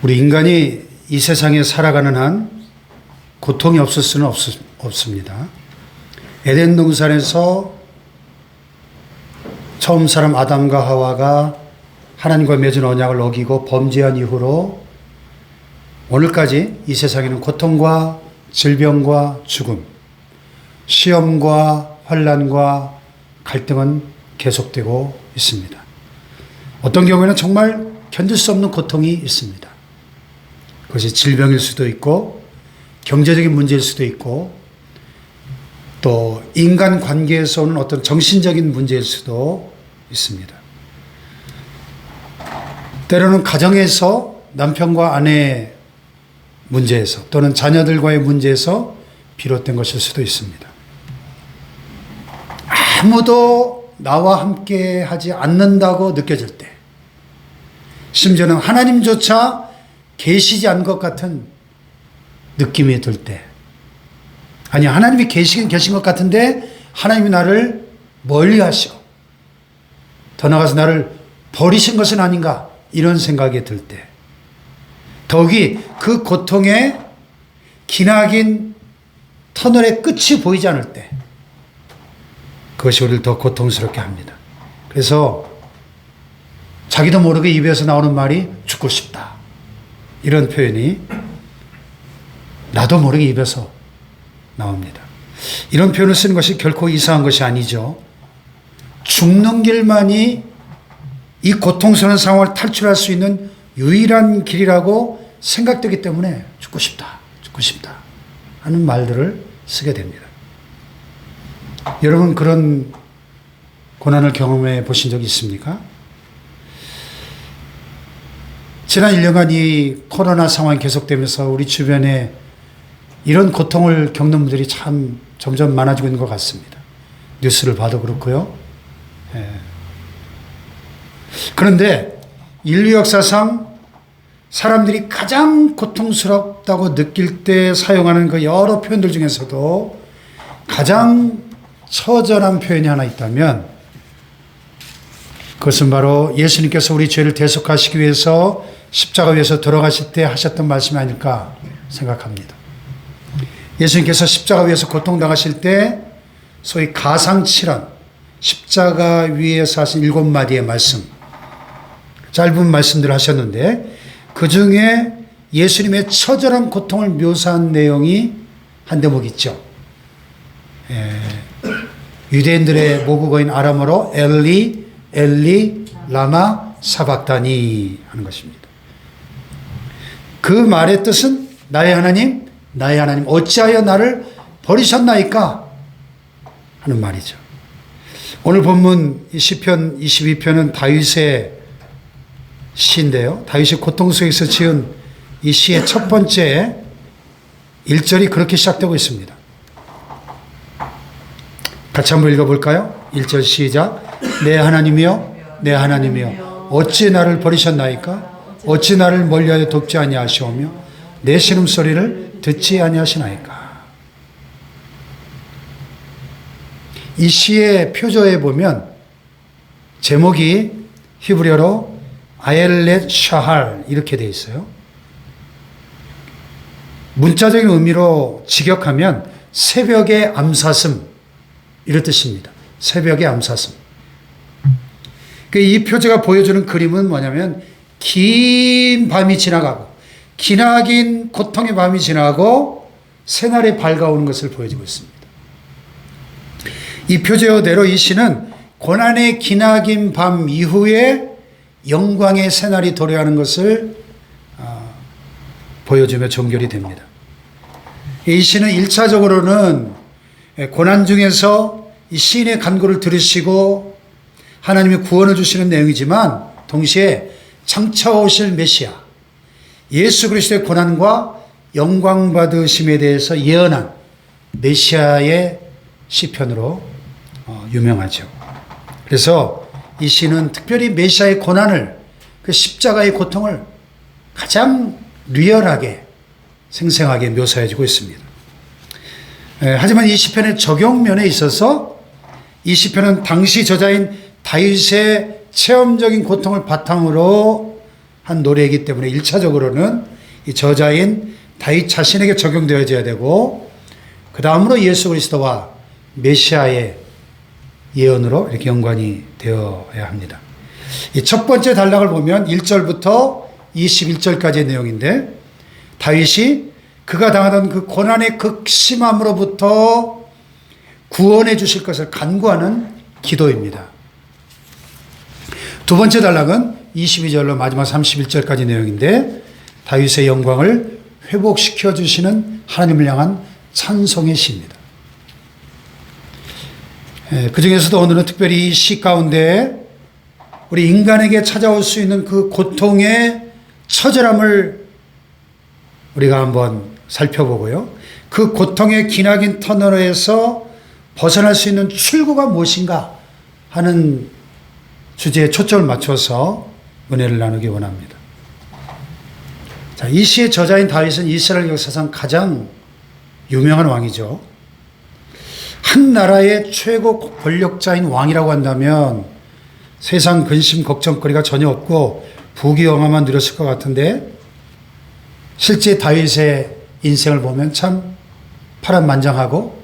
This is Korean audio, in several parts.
우리 인간이 이 세상에 살아가는 한 고통이 없을 수는 없습니다. 에덴 동산에서 처음 사람 아담과 하와가 하나님과 맺은 언약을 어기고 범죄한 이후로 오늘까지 이 세상에는 고통과 질병과 죽음, 시험과 환난과 갈등은 계속되고 있습니다. 어떤 경우에는 정말 견딜 수 없는 고통이 있습니다. 그것이 질병일 수도 있고 경제적인 문제일 수도 있고 또 인간 관계에서 오는 어떤 정신적인 문제일 수도 있습니다. 때로는 가정에서 남편과 아내의 문제에서 또는 자녀들과의 문제에서 비롯된 것일 수도 있습니다. 아무도 나와 함께 하지 않는다고 느껴질 때, 심지어는 하나님조차 계시지 않은 것 같은 느낌이 들 때, 아니 하나님이 계신 것 같은데 하나님이 나를 멀리 하시고 더 나아가서 나를 버리신 것은 아닌가 이런 생각이 들 때, 더욱이 그 고통의 기나긴 터널의 끝이 보이지 않을 때 그것이 우리를 더 고통스럽게 합니다. 그래서 자기도 모르게 입에서 나오는 말이 죽고 싶다, 이런 표현이 나도 모르게 입에서 나옵니다. 이런 표현을 쓰는 것이 결코 이상한 것이 아니죠. 죽는 길만이 이 고통스러운 상황을 탈출할 수 있는 유일한 길이라고 생각되기 때문에 죽고 싶다 하는 말들을 쓰게 됩니다. 여러분 그런 고난을 경험해 보신 적이 있습니까? 지난 1년간 이 코로나 상황이 계속되면서 우리 주변에 이런 고통을 겪는 분들이 참 점점 많아지고 있는 것 같습니다. 뉴스를 봐도 그렇고요. 그런데 인류 역사상 사람들이 가장 고통스럽다고 느낄 때 사용하는 그 여러 표현들 중에서도 가장 처절한 표현이 하나 있다면 그것은 바로 예수님께서 우리 죄를 대속하시기 위해서 십자가 위에서 돌아가실 때 하셨던 말씀이 아닐까 생각합니다. 예수님께서 십자가 위에서 고통당하실 때 소위 가상칠언, 십자가 위에서 하신 7마디의 말씀, 짧은 말씀들을 하셨는데 그 중에 예수님의 처절한 고통을 묘사한 내용이 한 대목 있죠. 유대인들의 모국어인 아람어로 엘리 엘리 라마 사박다니 하는 것입니다. 그 말의 뜻은 나의 하나님 어찌하여 나를 버리셨나이까 하는 말이죠. 오늘 본문 시편 22편은 다윗의 시인데요. 다윗이 고통 속에서 지은 이 시의 첫 번째 1절이 그렇게 시작되고 있습니다. 같이 한번 읽어볼까요? 1절 시작. 내 하나님이여 어찌 나를 버리셨나이까? 어찌 나를 멀리하여 돕지 아니하시오며 내 신음소리를 듣지 아니하시나이까? 이 시의 표저에 보면 제목이 히브리어로 아엘렛 샤할 이렇게 되어 있어요. 문자적인 의미로 직역하면 새벽의 암사슴 이런 뜻입니다. 새벽의 암사슴. 이 표제가 보여주는 그림은 뭐냐면 긴 밤이 지나가고 기나긴 고통의 밤이 지나고 새날이 밝아오는 것을 보여주고 있습니다. 이 표제어대로 이 시는 고난의 기나긴 밤 이후에 영광의 새날이 도래하는 것을 보여주며 종결이 됩니다. 이 시는 1차적으로는 고난 중에서 이 시인의 간구를 들으시고 하나님이 구원을 주시는 내용이지만 동시에 장차 오실 메시아 예수 그리스도의 고난과 영광 받으심에 대해서 예언한 메시아의 시편으로 유명하죠. 그래서 이 시는 특별히 메시아의 고난을, 그 십자가의 고통을 가장 리얼하게 생생하게 묘사해주고 있습니다. 하지만 이 시편의 적용면에 있어서 이 시편은 당시 저자인 다윗의 체험적인 고통을 바탕으로 한 노래이기 때문에 1차적으로는 이 저자인 다윗 자신에게 적용되어져야 되고, 그 다음으로 예수 그리스도와 메시아의 예언으로 이렇게 연관이 되어야 합니다. 이 첫 번째 단락을 보면 1절부터 21절까지의 내용인데, 다윗이 그가 당하던 그 고난의 극심함으로부터 구원해 주실 것을 간구하는 기도입니다. 두 번째 단락은 22절로 마지막 31절까지 내용인데, 다윗의 영광을 회복시켜 주시는 하나님을 향한 찬송의 시입니다. 그 중에서도 오늘은 특별히 이 시 가운데 우리 인간에게 찾아올 수 있는 그 고통의 처절함을 우리가 한번 살펴보고요. 그 고통의 기나긴 터널에서 벗어날 수 있는 출구가 무엇인가 하는 주제에 초점을 맞춰서 은혜를 나누기 원합니다. 자, 이 시의 저자인 다윗은 이스라엘 역사상 가장 유명한 왕이죠. 한 나라의 최고 권력자인 왕이라고 한다면 세상 근심 걱정거리가 전혀 없고 부귀영화만 누렸을 것 같은데, 실제 다윗의 인생을 보면 참 파란만장하고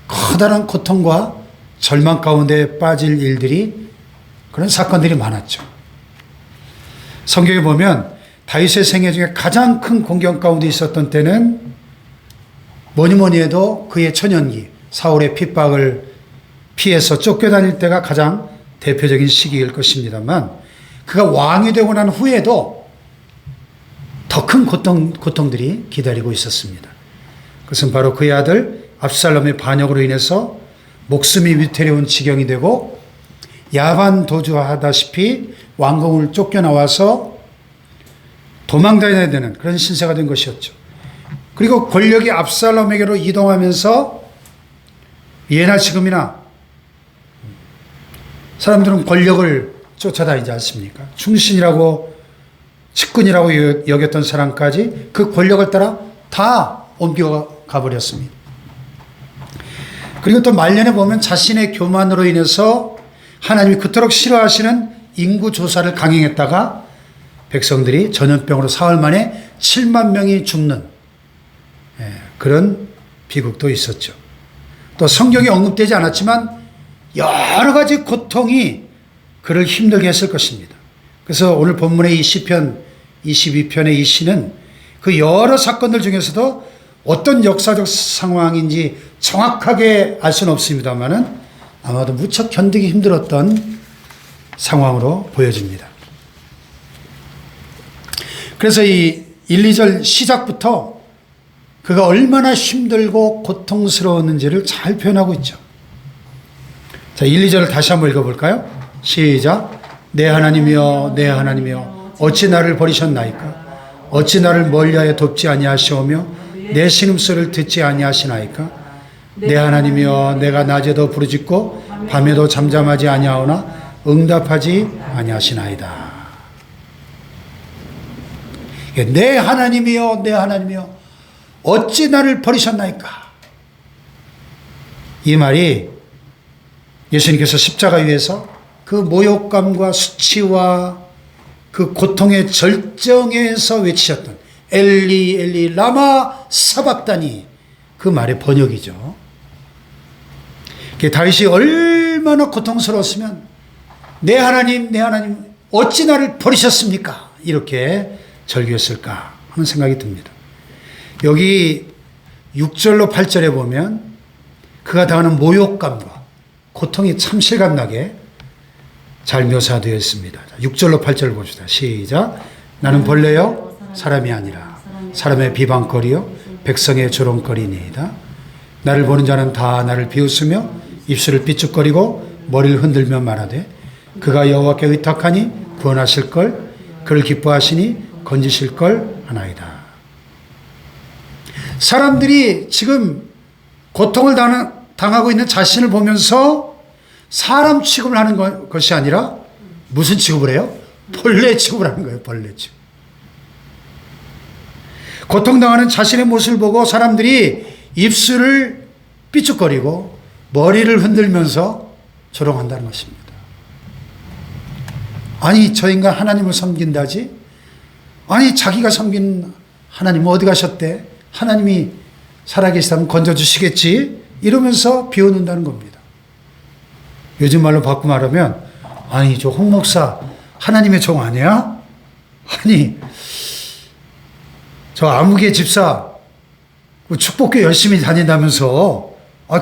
커다란 고통과 절망 가운데 빠질 일들이, 그런 사건들이 많았죠. 성경에 보면 다윗의 생애 중에 가장 큰 공경 가운데 있었던 때는 뭐니 해도 그의 천연기, 사울의 핍박을 피해서 쫓겨다닐 때가 가장 대표적인 시기일 것입니다만, 그가 왕이 되고 난 후에도 더 큰 고통들이 기다리고 있었습니다. 그것은 바로 그의 아들 압살롬의 반역으로 인해서 목숨이 위태로운 지경이 되고, 야반 도주하다시피 왕궁을 쫓겨나와서 도망다녀야 되는 그런 신세가 된 것이었죠. 그리고 권력이 압살롬에게로 이동하면서 예나 지금이나 사람들은 권력을 쫓아다니지 않습니까? 충신이라고, 측근이라고 여겼던 사람까지 그 권력을 따라 다 옮겨가 버렸습니다. 그리고 또 말년에 보면 자신의 교만으로 인해서 하나님이 그토록 싫어하시는 인구 조사를 강행했다가 백성들이 전염병으로 사흘 만에 7만 명이 죽는 그런 비극도 있었죠. 또 성경에 언급되지 않았지만 여러 가지 고통이 그를 힘들게 했을 것입니다. 그래서 오늘 본문의 이 시편 22편의 이 시는 그 여러 사건들 중에서도 어떤 역사적 상황인지 정확하게 알 수는 없습니다만은 아마도 무척 견디기 힘들었던 상황으로 보여집니다. 그래서 이 1, 2절 시작부터 그가 얼마나 힘들고 고통스러웠는지를 잘 표현하고 있죠. 자, 1, 2절을 다시 한번 읽어볼까요? 시작. 내 하나님이여, 내 하나님이여, 어찌 나를 버리셨나이까? 어찌 나를 멀리하여 돕지 아니하시오며 내 신음소리를 듣지 아니하시나이까? 내 하나님이여, 내가 낮에도 부르짖고 밤에도 잠잠하지 아니하오나 응답하지 아니하시나이다. 내 하나님이여, 내 하나님이여, 어찌 나를 버리셨나이까? 이 말이 예수님께서 십자가 위에서 그 모욕감과 수치와 그 고통의 절정에서 외치셨던 엘리 엘리 라마 사박다니, 그 말의 번역이죠. 다윗이 얼마나 고통스러웠으면 내 하나님 어찌 나를 버리셨습니까? 이렇게 절규했을까 하는 생각이 듭니다. 여기 6절로 8절에 보면 그가 당하는 모욕감과 고통이 참 실감나게 잘 묘사되어 있습니다. 6절로 8절 봅시다. 시작. 나는 벌레요 사람이 아니라 사람의 비방거리요 백성의 조롱거리니이다. 나를 보는 자는 다 나를 비웃으며 입술을 삐죽거리고 머리를 흔들며 말하되 그가 여호와께 의탁하니 구원하실 걸, 그를 기뻐하시니 건지실 걸 하나이다. 사람들이 지금 고통을 당하고 있는 자신을 보면서 사람 취급을 하는 것이 아니라 무슨 취급을 해요? 벌레 취급을 하는 거예요. 벌레 취급. 고통당하는 자신의 모습을 보고 사람들이 입술을 삐죽거리고 머리를 흔들면서 조롱한다는 것입니다. 아니 저 인간 하나님을 섬긴다지? 아니 자기가 섬긴 하나님 어디 가셨대? 하나님이 살아계시다면 건져주시겠지? 이러면서 비웃는다는 겁니다. 요즘 말로 바꾸고 말하면 아니 저 홍 목사 하나님의 종 아니야? 아니 저 아무개 집사 축복교 열심히 다닌다면서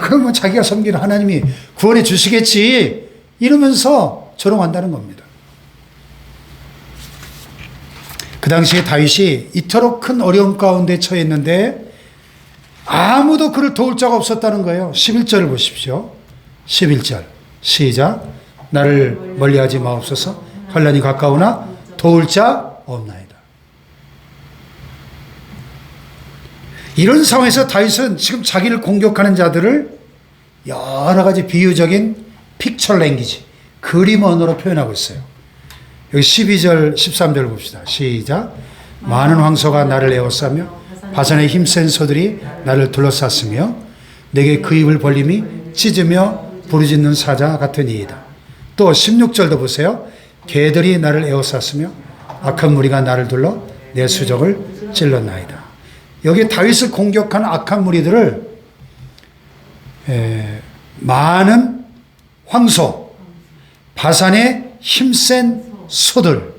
그러면 자기가 섬기는 하나님이 구원해 주시겠지? 이러면서 조롱한다는 겁니다. 그 당시에 다윗이 이토록 큰 어려움 가운데 처해 있는데 아무도 그를 도울 자가 없었다는 거예요. 11절을 보십시오. 11절 시작. 나를 멀리하지 마옵소서. 환난이 가까우나 도울 자 없나이다. 이런 상황에서 다윗은 지금 자기를 공격하는 자들을 여러 가지 비유적인 픽처 랭귀지, 그림 언어로 표현하고 있어요. 여기 12절, 13절 봅시다. 시작. 많은 황소가 나를 에워싸며 바산의 힘센 소들이 나를 둘러쌌으며 내게 그 입을 벌림이 찢으며 부르짖는 사자 같으니이다. 또 16절도 보세요. 개들이 나를 에워쌌으며 악한 무리가 나를 둘러 내 수적을 찔렀나이다. 여기 다윗을 공격하는 악한 무리들을 많은 황소, 바산의 힘센 소들,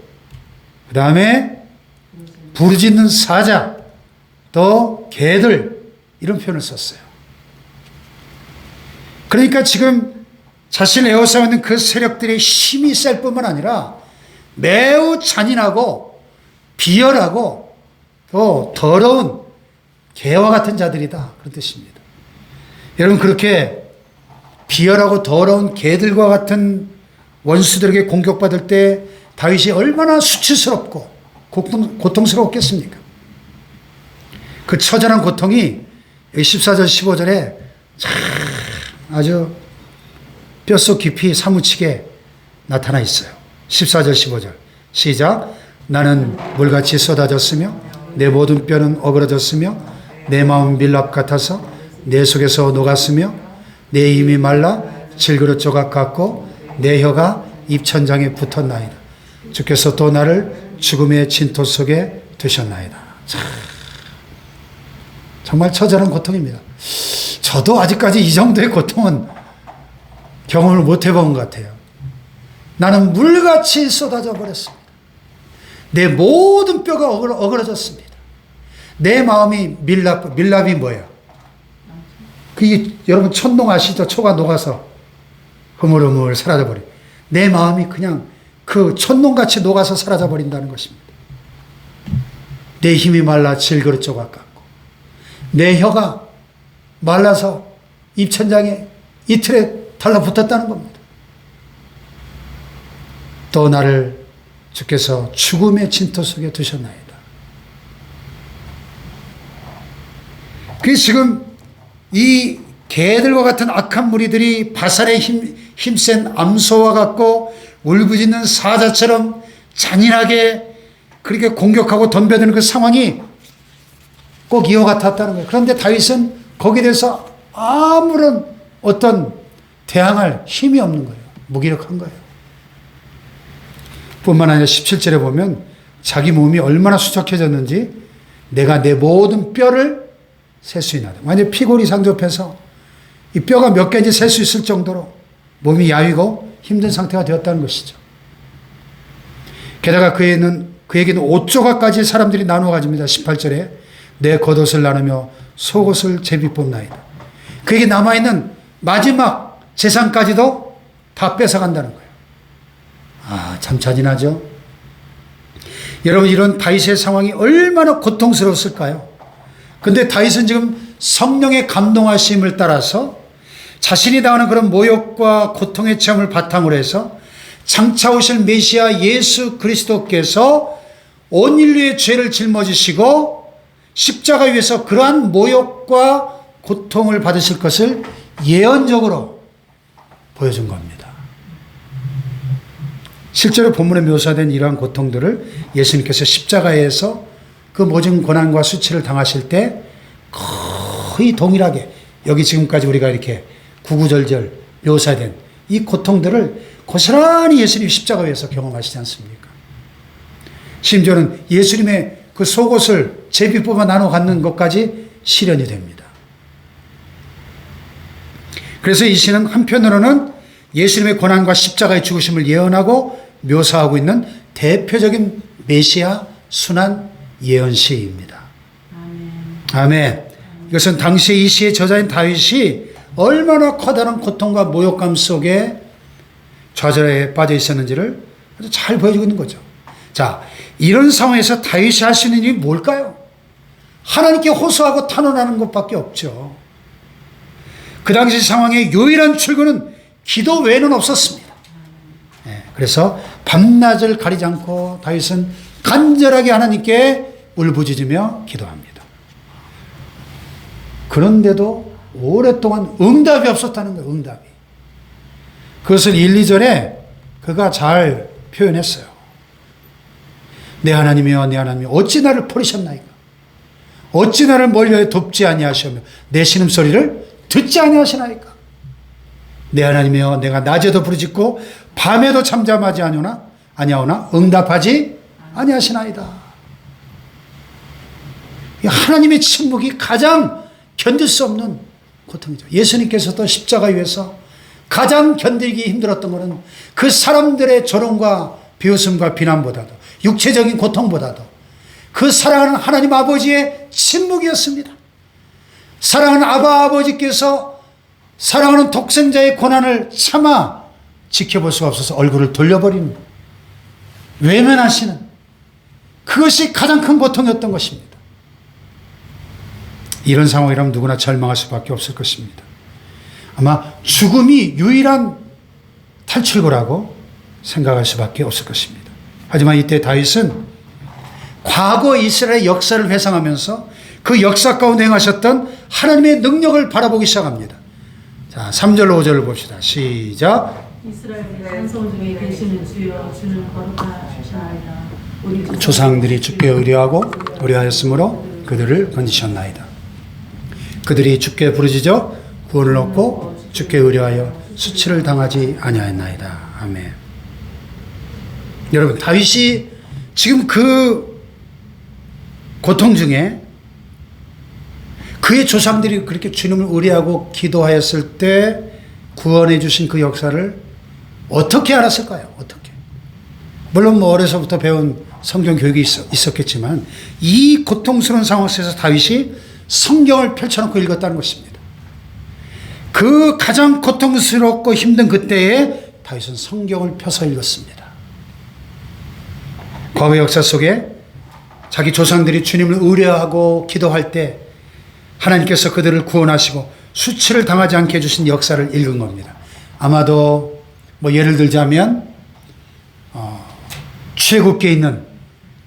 그 다음에 부르짖는 사자, 또 개들, 이런 표현을 썼어요. 그러니까 지금 자신을 에워싸고 있는 그 세력들의 힘이 셀 뿐만 아니라 매우 잔인하고 비열하고 또 더러운 개와 같은 자들이다, 그런 뜻입니다. 여러분, 그렇게 비열하고 더러운 개들과 같은 원수들에게 공격받을 때 다윗이 얼마나 수치스럽고 고통스러웠겠습니까? 그 처절한 고통이 14절 15절에 아주 뼛속 깊이 사무치게 나타나 있어요. 14절 15절 시작. 나는 물같이 쏟아졌으며 내 모든 뼈는 어그러졌으며 내 마음 밀랍 같아서 내 속에서 녹았으며 내 힘이 말라 질그릇 조각 같고 내 혀가 입천장에 붙었나이다. 주께서 또 나를 죽음의 진토 속에 두셨나이다. 정말 처절한 고통입니다. 저도 아직까지 이 정도의 고통은 경험을 못 해본 것 같아요. 나는 물같이 쏟아져 버렸습니다. 내 모든 뼈가 어그러졌습니다. 내 마음이 밀랍이 뭐예요? 그게 여러분 촛농 아시죠? 초가 녹아서 흐물흐물 사라져버려. 내 마음이 그냥 그 촛농같이 녹아서 사라져버린다는 것입니다. 내 힘이 말라 질그릇 조각 같고 내 혀가 말라서 입천장에 이틀에 달라붙었다는 겁니다. 또 나를 주께서 죽음의 진토 속에 두셨나이다. 그래서 지금 이 개들과 같은 악한 무리들이 바산의 힘센 암소와 같고 울부짖는 사자처럼 잔인하게 그렇게 공격하고 덤벼드는 그 상황이 꼭 이와 같았다는 거예요. 그런데 다윗은 거기에 대해서 아무런 어떤 대항할 힘이 없는 거예요. 무기력한 거예요. 뿐만 아니라 17절에 보면 자기 몸이 얼마나 수척해졌는지 내가 내 모든 뼈를 셀 수 있나다. 완전히 피골이 상접해서 이 뼈가 몇 개인지 셀 수 있을 정도로 몸이 야위고 힘든 상태가 되었다는 것이죠. 게다가 그에게는 5조각까지 사람들이 나누어 가집니다. 18절에 내 겉옷을 나누며 속옷을 제비 뽑나이다. 그에게 남아있는 마지막 재산까지도 다 뺏어간다는 거예요. 참 잔인하죠. 여러분, 이런 다윗의 상황이 얼마나 고통스러웠을까요? 근데 다윗은 지금 성령의 감동하심을 따라서 자신이 당하는 그런 모욕과 고통의 체험을 바탕으로 해서 장차 오실 메시아 예수 그리스도께서 온 인류의 죄를 짊어지시고 십자가 위에서 그러한 모욕과 고통을 받으실 것을 예언적으로 보여준 겁니다. 실제로 본문에 묘사된 이러한 고통들을 예수님께서 십자가에서 그 모든 고난과 수치를 당하실 때 거의 동일하게 여기 지금까지 우리가 이렇게 구구절절 묘사된 이 고통들을 고스란히 예수님 십자가 위에서 경험하시지 않습니까? 심지어는 예수님의 그 속옷을 제비 뽑아 나눠 갖는 것까지 실현이 됩니다. 그래서 이 시는 한편으로는 예수님의 고난과 십자가의 죽으심을 예언하고 묘사하고 있는 대표적인 메시아 순환 예언시입니다. 아멘. 이것은 당시 이 시의 저자인 다윗이 얼마나 커다란 고통과 모욕감 속에 좌절에 빠져 있었는지를 아주 잘 보여주고 있는 거죠. 자, 이런 상황에서 다윗이 할 수 있는 일이 뭘까요? 하나님께 호소하고 탄원하는 것밖에 없죠. 그 당시 상황의 유일한 출구는 기도 외에는 없었습니다. 그래서 밤낮을 가리지 않고 다윗은 간절하게 하나님께 울부짖으며 기도합니다. 그런데도 오랫동안 응답이 없었다는 거예요. 응답이. 그것을 1, 2절에 그가 잘 표현했어요. 내 하나님이여 내 하나님이여 어찌 나를 버리셨나이까. 어찌 나를 멀리 돕지 아니하시며 내 신음소리를 듣지 아니하시나이까. 내 하나님이여 내가 낮에도 부르짖고 밤에도 잠잠하지 아니하오나 응답하지 아니하시나이다. 하나님의 침묵이 가장 견딜 수 없는 고통이죠. 예수님께서도 십자가 위에서 가장 견디기 힘들었던 것은 그 사람들의 조롱과 비웃음과 비난보다도 육체적인 고통보다도 그 사랑하는 하나님 아버지의 침묵이었습니다. 사랑하는 아버지께서 사랑하는 독생자의 고난을 참아 지켜볼 수가 없어서 얼굴을 돌려버리는, 외면하시는 그것이 가장 큰 고통이었던 것입니다. 이런 상황이라면 누구나 절망할 수밖에 없을 것입니다. 아마 죽음이 유일한 탈출구라고 생각할 수밖에 없을 것입니다. 하지만 이때 다윗은 과거 이스라엘의 역사를 회상하면서 그 역사 가운데 행하셨던 하나님의 능력을 바라보기 시작합니다. 자, 3절로 5절을 봅시다. 시작. 이스라엘의 산성 중에 계시는 주여 주는 거룩하시나이다. 조상들이 주께 의뢰하였으므로 그들을 건지셨나이다. 그들이 주께 부르짖어 구원을 얻고 주께 의뢰하여 수치를 당하지 아니하였나이다. 아멘. 여러분, 다윗이 지금 그 고통 중에 그의 조상들이 그렇게 주님을 의뢰하고 기도하였을 때 구원해 주신 그 역사를 어떻게 알았을까요? 어떻게? 물론 뭐 어려서부터 배운 성경 교육이 있었겠지만 이 고통스러운 상황 속에서 다윗이 성경을 펼쳐놓고 읽었다는 것입니다. 그 가장 고통스럽고 힘든 그때에 다윗은 성경을 펴서 읽었습니다. 과거 역사 속에 자기 조상들이 주님을 의뢰하고 기도할 때 하나님께서 그들을 구원하시고 수치를 당하지 않게 해주신 역사를 읽은 겁니다. 아마도 뭐 예를 들자면 출애굽기에 있는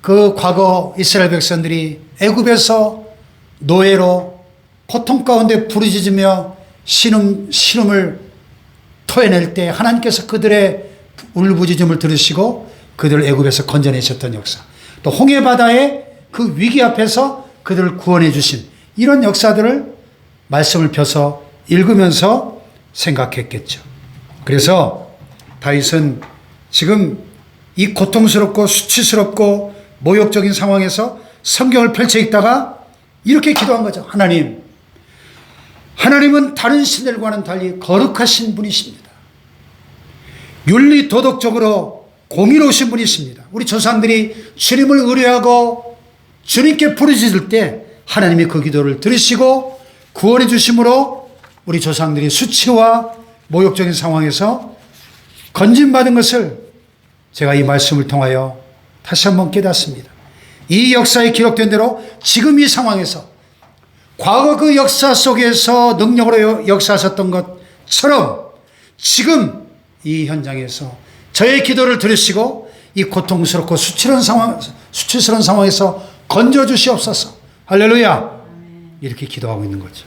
그 과거 이스라엘 백성들이 애굽에서 노예로 고통 가운데 부르짖으며 신음을 토해낼 때 하나님께서 그들의 울부짖음을 들으시고 그들을 애굽에서 건져내셨던 역사, 또 홍해바다의 그 위기 앞에서 그들을 구원해 주신 이런 역사들을 말씀을 펴서 읽으면서 생각했겠죠. 그래서 다윗은 지금 이 고통스럽고 수치스럽고 모욕적인 상황에서 성경을 펼쳐 읽다가 이렇게 기도한 거죠. 하나님은 다른 신들과는 달리 거룩하신 분이십니다. 윤리 도덕적으로 공의로우신 분이십니다. 우리 조상들이 주님을 의뢰하고 주님께 부르짖을 때 하나님이 그 기도를 들으시고 구원해 주심으로 우리 조상들이 수치와 모욕적인 상황에서 건진받은 것을 제가 이 말씀을 통하여 다시 한번 깨닫습니다. 이 역사에 기록된 대로 지금 이 상황에서 과거 그 역사 속에서 능력으로 역사하셨던 것처럼 지금 이 현장에서 저의 기도를 들으시고 이 고통스럽고 수치스러운 상황에서 건져주시옵소서. 할렐루야. 이렇게 기도하고 있는 거죠.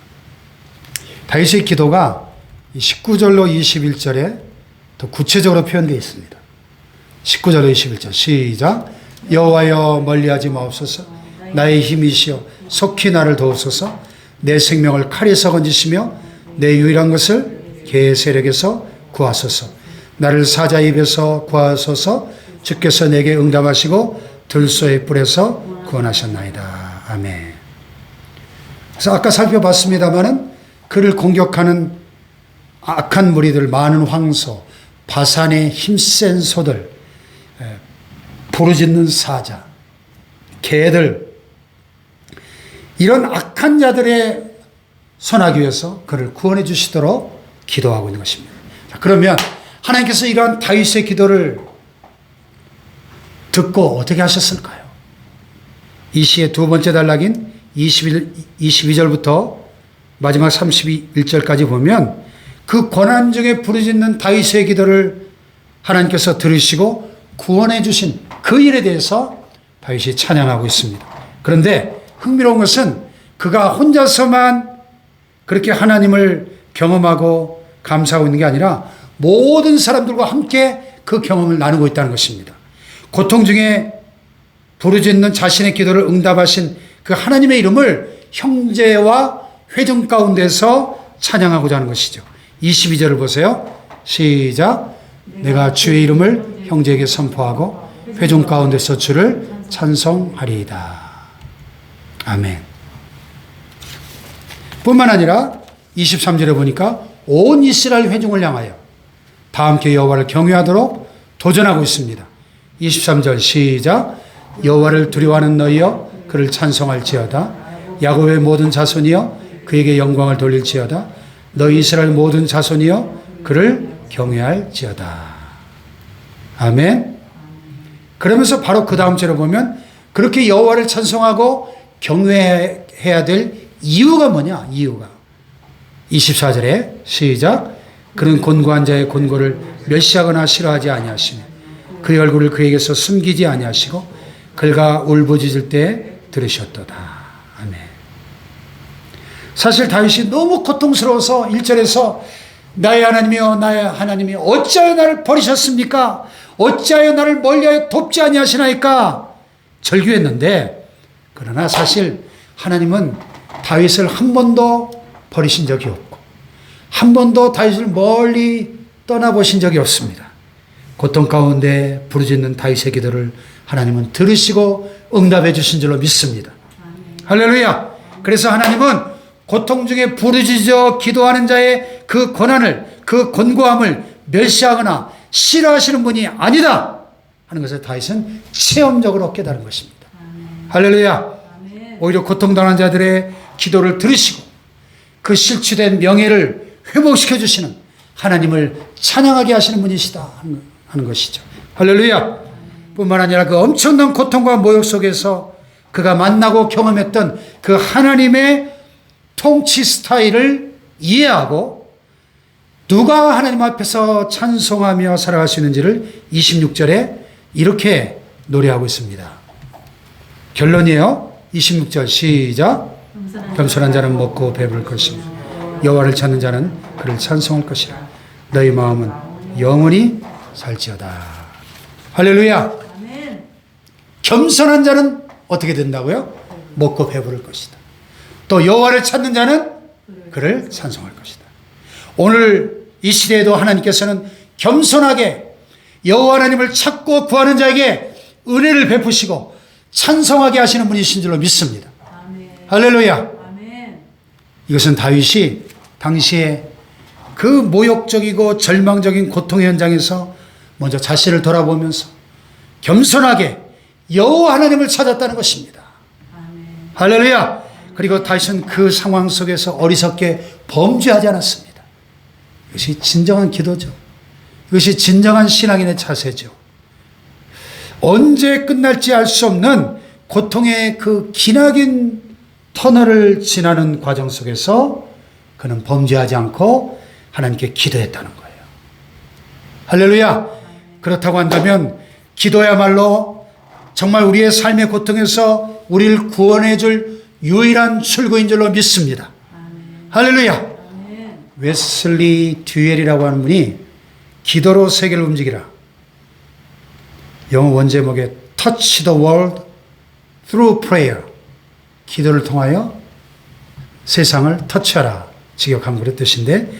다윗의 기도가 19절로 21절에 더 구체적으로 표현되어 있습니다. 19절로 21절 시작. 여호와여 멀리하지 마옵소서. 나의 힘이시여 속히 나를 도우소서. 내 생명을 칼에서 건지시며 내 유일한 것을 개 세력에서 구하소서. 나를 사자 입에서 구하소서. 주께서 내게 응답하시고 들소의 뿔에서 구원하셨나이다. 아멘. 그래서 아까 살펴봤습니다마는 그를 공격하는 악한 무리들, 많은 황소, 바산의 힘센 소들, 부르짖는 사자, 개들, 이런 악한 자들의 선하기 위해서 그를 구원해 주시도록 기도하고 있는 것입니다. 자, 그러면 하나님께서 이러한 다윗의 기도를 듣고 어떻게 하셨을까요? 이 시의 두 번째 단락인 22절부터 마지막 31절까지 보면 그 고난 중에 부르짖는 다윗의 기도를 하나님께서 들으시고 구원해 주신 그 일에 대해서 다윗이 찬양하고 있습니다. 그런데 흥미로운 것은 그가 혼자서만 그렇게 하나님을 경험하고 감사하고 있는 게 아니라 모든 사람들과 함께 그 경험을 나누고 있다는 것입니다. 고통 중에 부르짖는 자신의 기도를 응답하신 그 하나님의 이름을 형제와 회중 가운데서 찬양하고자 하는 것이죠. 22절을 보세요. 시작. 내가 주의 이름을 형제에게 선포하고 회중 가운데서 주를 찬송하리이다. 아멘. 뿐만 아니라 23절에 보니까 온 이스라엘 회중을 향하여 다 함께 여호와를 경외하도록 도전하고 있습니다. 23절 시작. 여호와를 두려워하는 너희여 그를 찬송할지어다. 야곱의 모든 자손이여 그에게 영광을 돌릴지어다. 너희 이스라엘 모든 자손이여 그를 경외할지어다. 아멘. 그러면서 바로 그 다음 절에 보면 그렇게 여호와를 찬송하고 경외해야 될 이유가 뭐냐? 이유가 24절에 시작. 그는 곤고한 자의 곤고를 멸시하거나 싫어하지 아니하시며 그의 얼굴을 그에게서 숨기지 아니하시고 그가 울부짖을 때 들으셨도다. 아멘. 사실 다윗이 너무 고통스러워서 1절에서 나의 하나님이여 나의 하나님이 어찌하여 나를 버리셨습니까? 어찌하여 나를 멀리하여 돕지 아니하시나이까? 절규했는데 그러나 사실 하나님은 다윗을 한 번도 버리신 적이 없고 한 번도 다윗을 멀리 떠나보신 적이 없습니다. 고통 가운데 부르짖는 다윗의 기도를 하나님은 들으시고 응답해 주신 줄로 믿습니다. 할렐루야. 그래서 하나님은 고통 중에 부르짖어 기도하는 자의 그 고난을, 그 곤고함을 멸시하거나 싫어하시는 분이 아니다 하는 것을 다윗은 체험적으로 깨달은 것입니다. 할렐루야. 오히려 고통당한 자들의 기도를 들으시고 그 실추된 명예를 회복시켜 주시는 하나님을 찬양하게 하시는 분이시다 하는 것이죠. 할렐루야. 뿐만 아니라 그 엄청난 고통과 모욕 속에서 그가 만나고 경험했던 그 하나님의 통치 스타일을 이해하고 누가 하나님 앞에서 찬송하며 살아갈 수 있는지를 26절에 이렇게 노래하고 있습니다. 결론이에요. 26절 시작. 겸손한 자는 먹고 배부를 것이며 여호와를 찾는 자는 그를 찬송할 것이라. 너희 마음은 영원히 살지어다. 할렐루야. 겸손한 자는 어떻게 된다고요? 먹고 배부를 것이다. 또 여호와를 찾는 자는 그를 찬송할 것이다. 오늘 이 시대에도 하나님께서는 겸손하게 여호와 하나님을 찾고 구하는 자에게 은혜를 베푸시고 찬송하게 하시는 분이신 줄로 믿습니다. 아멘. 할렐루야. 아멘. 이것은 다윗이 당시에 그 모욕적이고 절망적인 고통의 현장에서 먼저 자신을 돌아보면서 겸손하게 여호와 하나님을 찾았다는 것입니다. 아멘. 할렐루야. 그리고 다윗은 그 상황 속에서 어리석게 범죄하지 않았습니다. 이것이 진정한 기도죠. 이것이 진정한 신앙인의 자세죠. 언제 끝날지 알 수 없는 고통의 그 기나긴 터널을 지나는 과정 속에서 그는 범죄하지 않고 하나님께 기도했다는 거예요. 할렐루야. 그렇다고 한다면 기도야말로 정말 우리의 삶의 고통에서 우리를 구원해 줄 유일한 출구인 줄로 믿습니다. 할렐루야. 웨슬리 듀엘이라고 하는 분이 기도로 세계를 움직이라, 영어 원제목에 Touch the world through prayer, 기도를 통하여 세상을 터치하라, 직역한 그런 뜻인데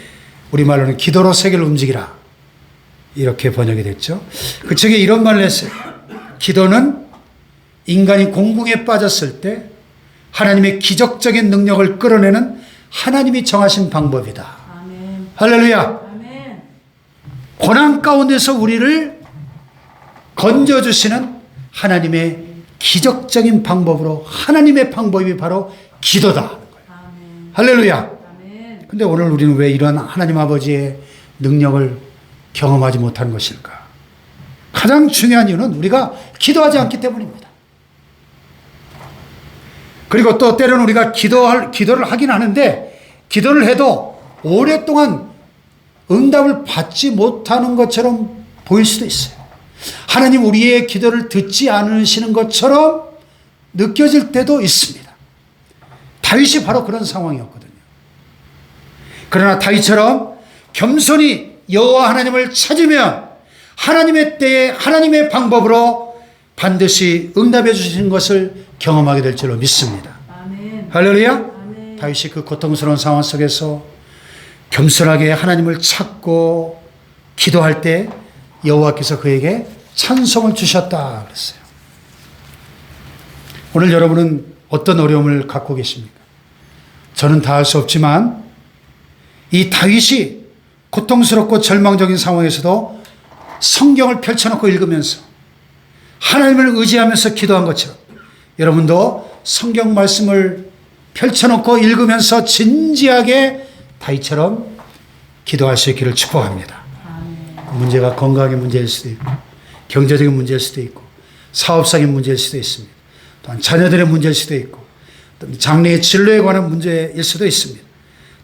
우리말로는 기도로 세계를 움직이라 이렇게 번역이 됐죠. 그 책에 이런 말을 했어요. 기도는 인간이 공궁에 빠졌을 때 하나님의 기적적인 능력을 끌어내는 하나님이 정하신 방법이다. 아멘. 할렐루야. 아멘. 고난 가운데서 우리를 건져주시는 하나님의 기적적인 방법으로, 하나님의 방법이 바로 기도다. 아멘. 할렐루야. 아멘. 근데 오늘 우리는 왜 이런 하나님 아버지의 능력을 경험하지 못하는 것일까? 가장 중요한 이유는 우리가 기도하지 않기 때문입니다. 그리고 또 때로는 우리가 기도를 하긴 하는데, 기도를 해도 오랫동안 응답을 받지 못하는 것처럼 보일 수도 있어요. 하나님 우리의 기도를 듣지 않으시는 것처럼 느껴질 때도 있습니다. 다윗이 바로 그런 상황이었거든요. 그러나 다윗처럼 겸손히 여호와 하나님을 찾으면 하나님의 때에 하나님의 방법으로 반드시 응답해 주시는 것을 경험하게 될 줄로 믿습니다. 아멘. 할렐루야. 아멘. 다윗이 그 고통스러운 상황 속에서 겸손하게 하나님을 찾고 기도할 때 여호와께서 그에게 찬송을 주셨다 그랬어요. 오늘 여러분은 어떤 어려움을 갖고 계십니까? 저는 다 할 수 없지만 이 다윗이 고통스럽고 절망적인 상황에서도 성경을 펼쳐놓고 읽으면서 하나님을 의지하면서 기도한 것처럼 여러분도 성경 말씀을 펼쳐놓고 읽으면서 진지하게 다윗처럼 기도할 수 있기를 축복합니다. 아멘. 문제가 건강의 문제일 수도 있고 경제적인 문제일 수도 있고 사업상의 문제일 수도 있습니다. 또한 자녀들의 문제일 수도 있고 장래의 진로에 관한 문제일 수도 있습니다.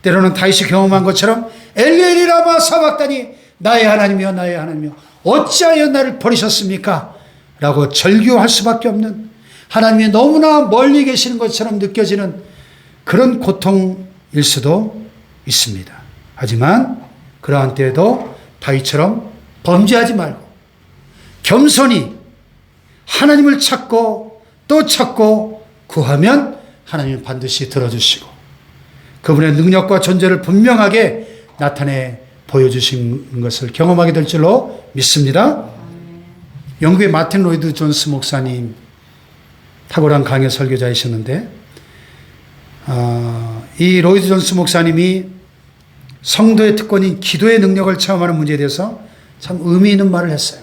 때로는 다윗이 경험한 것처럼 엘리엘이 라마 사박다니 나의 하나님이여 나의 하나님이여 어찌하여 나를 버리셨습니까? 라고 절규할 수밖에 없는 하나님이 너무나 멀리 계시는 것처럼 느껴지는 그런 고통일 수도 있습니다. 하지만 그러한 때에도 다윗처럼 범죄하지 말고 겸손히 하나님을 찾고 또 찾고 구하면 하나님은 반드시 들어주시고 그분의 능력과 존재를 분명하게 나타내 보여주신 것을 경험하게 될 줄로 믿습니다. 영국의 마틴 로이드 존스 목사님 탁월한 강의 설교자이셨는데 이 로이드 존스 목사님이 성도의 특권인 기도의 능력을 체험하는 문제에 대해서 참 의미 있는 말을 했어요.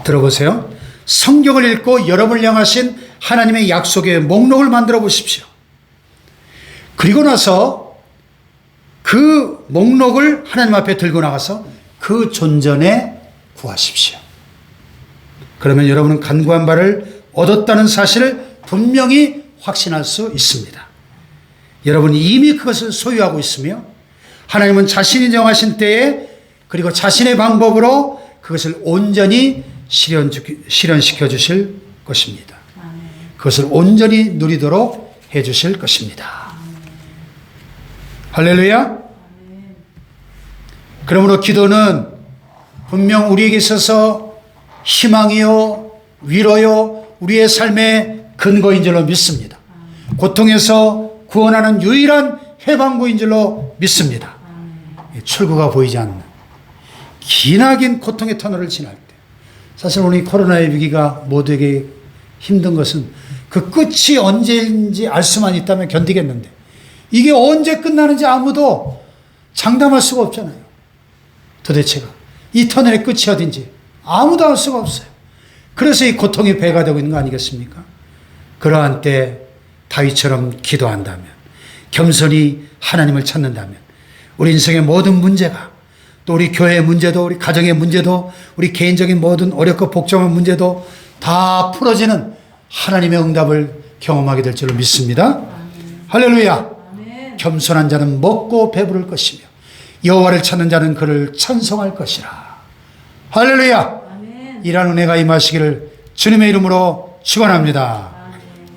들어보세요. 성경을 읽고 여러분을 향하신 하나님의 약속의 목록을 만들어 보십시오. 그리고 나서 그 목록을 하나님 앞에 들고 나가서 그 존전에 구하십시오. 그러면 여러분은 간구한 바를 얻었다는 사실을 분명히 확신할 수 있습니다. 여러분이 이미 그것을 소유하고 있으며 하나님은 자신이 정하신 때에 그리고 자신의 방법으로 그것을 온전히 실현시켜 주실 것입니다. 그것을 온전히 누리도록 해 주실 것입니다. 할렐루야. 그러므로 기도는 분명 우리에게 있어서 희망이요 위로요 우리의 삶의 근거인 줄로 믿습니다. 고통에서 구원하는 유일한 해방구인 줄로 믿습니다. 출구가 보이지 않는 기나긴 고통의 터널을 지날 때 사실 오늘 이 코로나의 위기가 모두에게 힘든 것은 그 끝이 언제인지 알 수만 있다면 견디겠는데 이게 언제 끝나는지 아무도 장담할 수가 없잖아요. 도대체가 이 터널의 끝이 어딘지 아무도 알 수가 없어요. 그래서 이 고통이 배가 되고 있는 거 아니겠습니까? 그러한 때 다윗처럼 기도한다면 겸손히 하나님을 찾는다면 우리 인생의 모든 문제가 또 우리 교회의 문제도 우리 가정의 문제도 우리 개인적인 모든 어렵고 복잡한 문제도 다 풀어지는 하나님의 응답을 경험하게 될 줄로 믿습니다. 할렐루야. 겸손한 자는 먹고 배부를 것이며 여호와를 찾는 자는 그를 찬송할 것이라. 할렐루야. 이러한 은혜가 임하시기를 주님의 이름으로 축원합니다.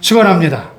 축원합니다.